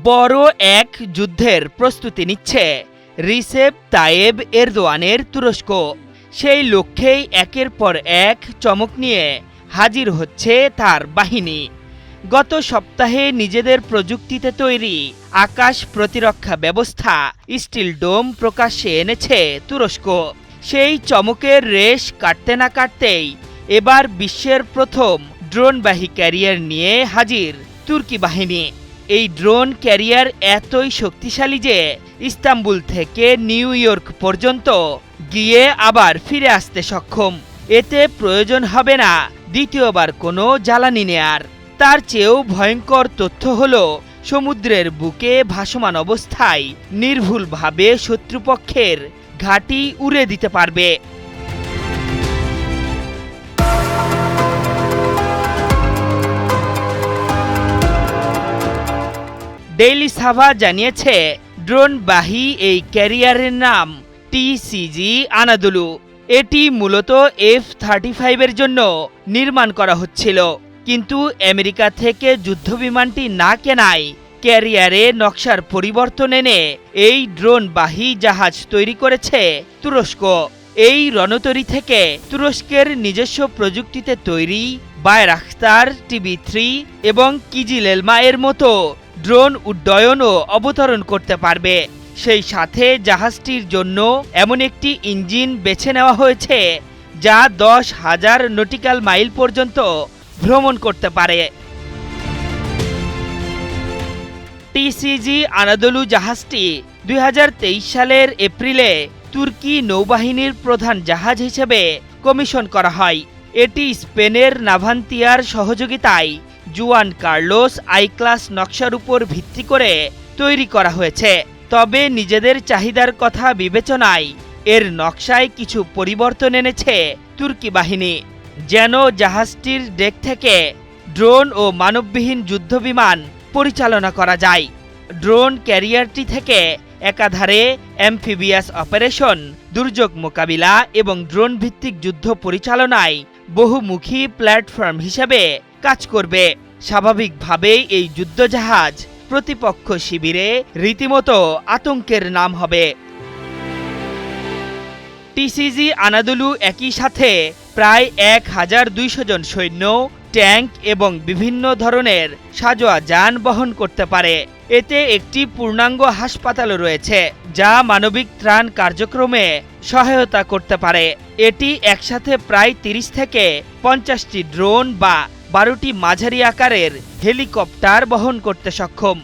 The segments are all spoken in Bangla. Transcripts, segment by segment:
বড় এক যুদ্ধের প্রস্তুতি নিচ্ছে রিসেপ তাইয়েব এরদোয়ানের তুরস্ক। সেই লক্ষ্যেই একের পর এক চমক নিয়ে হাজির হচ্ছে তার বাহিনী। গত সপ্তাহে নিজেদের প্রযুক্তিতে তৈরি আকাশ প্রতিরক্ষা ব্যবস্থা স্টিল ডোম প্রকাশ্যে এনেছে তুরস্ক। সেই চমকের রেশ কাটতে না কাটতেই এবার বিশ্বের প্রথম ড্রোনবাহী ক্যারিয়ার নিয়ে হাজির তুর্কি বাহিনী। এই ড্রোন ক্যারিয়ার এতই শক্তিশালী যে ইস্তাম্বুল থেকে নিউ ইয়র্ক পর্যন্ত গিয়ে আবার ফিরে আসতে সক্ষম। এতে প্রয়োজন হবে না দ্বিতীয়বার কোনো জ্বালানি নেয়ার। তার চেয়েও ভয়ঙ্কর তথ্য হল সমুদ্রের বুকে ভাসমান অবস্থায় নির্ভুলভাবে শত্রুপক্ষের ঘাঁটি উড়ে দিতে পারবে। ডেইলি সাভা জানিয়েছে ড্রোনবাহী এই ক্যারিয়ারের নাম টিসিজি আনাদুলু। এটি মূলত F-35 জন্য নির্মাণ করা হচ্ছিল, কিন্তু আমেরিকা থেকে যুদ্ধবিমানটি না কেনায় ক্যারিয়ারে নকশার পরিবর্তন এনে এই ড্রোনবাহী জাহাজ তৈরি করেছে তুরস্ক। এই রণতরী থেকে তুরস্কের নিজস্ব প্রযুক্তিতে তৈরি বায়রাখতার TB3 এবং কিজিল-এলমা এর মতো ড্রোন উড্ডয়ন ও অবতরণ করতে পারবে। সেই সাথে জাহাজটির জন্য এমন একটি ইঞ্জিন বেছে নেওয়া হয়েছে যা 10,000 নটিক্যাল মাইল পর্যন্ত ভ্রমণ করতে পারে। টিসিজি আনাদোলু জাহাজটি 2023 সালের এপ্রিলে তুর্কি নৌবাহিনীর প্রধান জাহাজ হিসেবে কমিশন করা হয়। এটি স্পেনের নাভান্তিয়ার সহযোগিতায় জুয়ান কার্লোস আই ক্লাস নকশার উপর ভিত্তি করে তৈরি করা হয়েছে। তবে নিজেদের চাহিদার কথা বিবেচনায় এর নকশায় কিছু পরিবর্তন এনেছে তুর্কি বাহিনী, যেন জাহাজটির ডেক থেকে ড্রোন ও মানববিহীন যুদ্ধবিমান পরিচালনা করা যায়। ড্রোন ক্যারিয়ারটি থেকে একাধারে অ্যাম্ফিবিয়াস অপারেশন, দুর্যোগ মোকাবিলা এবং ড্রোন ভিত্তিক যুদ্ধ পরিচালনায় বহুমুখী প্ল্যাটফর্ম হিসেবে কাজ করবে। স্বাভাবিকভাবেই এই যুদ্ধজাহাজ প্রতিপক্ষ শিবিরে রীতিমতো আতঙ্কের নাম হবে। টিসিজি আনাদুলু একই সাথে প্রায় 1200 জন সৈন্য, ট্যাঙ্ক এবং বিভিন্ন ধরনের সাজোয়া যান বহন করতে পারে। এতে একটি পূর্ণাঙ্গ হাসপাতালও রয়েছে যা মানবিক ত্রাণ কার্যক্রমে সহায়তা করতে পারে। এটি একসাথে প্রায় 30 থেকে 50টি ড্রোন বা 12টি মাঝারি আকারের হেলিকপ্টার বহন করতে সক্ষম।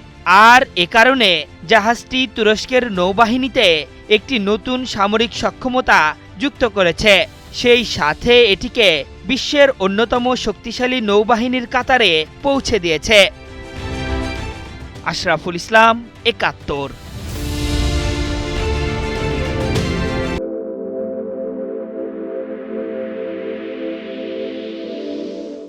আর এ কারণে জাহাজটি তুরস্কের নৌবাহিনীতে একটি নতুন সামরিক সক্ষমতা যুক্ত করেছে। সেই সাথে এটিকে বিশ্বের অন্যতম শক্তিশালী নৌবাহিনীর কাতারে পৌঁছে দিয়েছে। আশরাফুল ইসলাম, ৭১।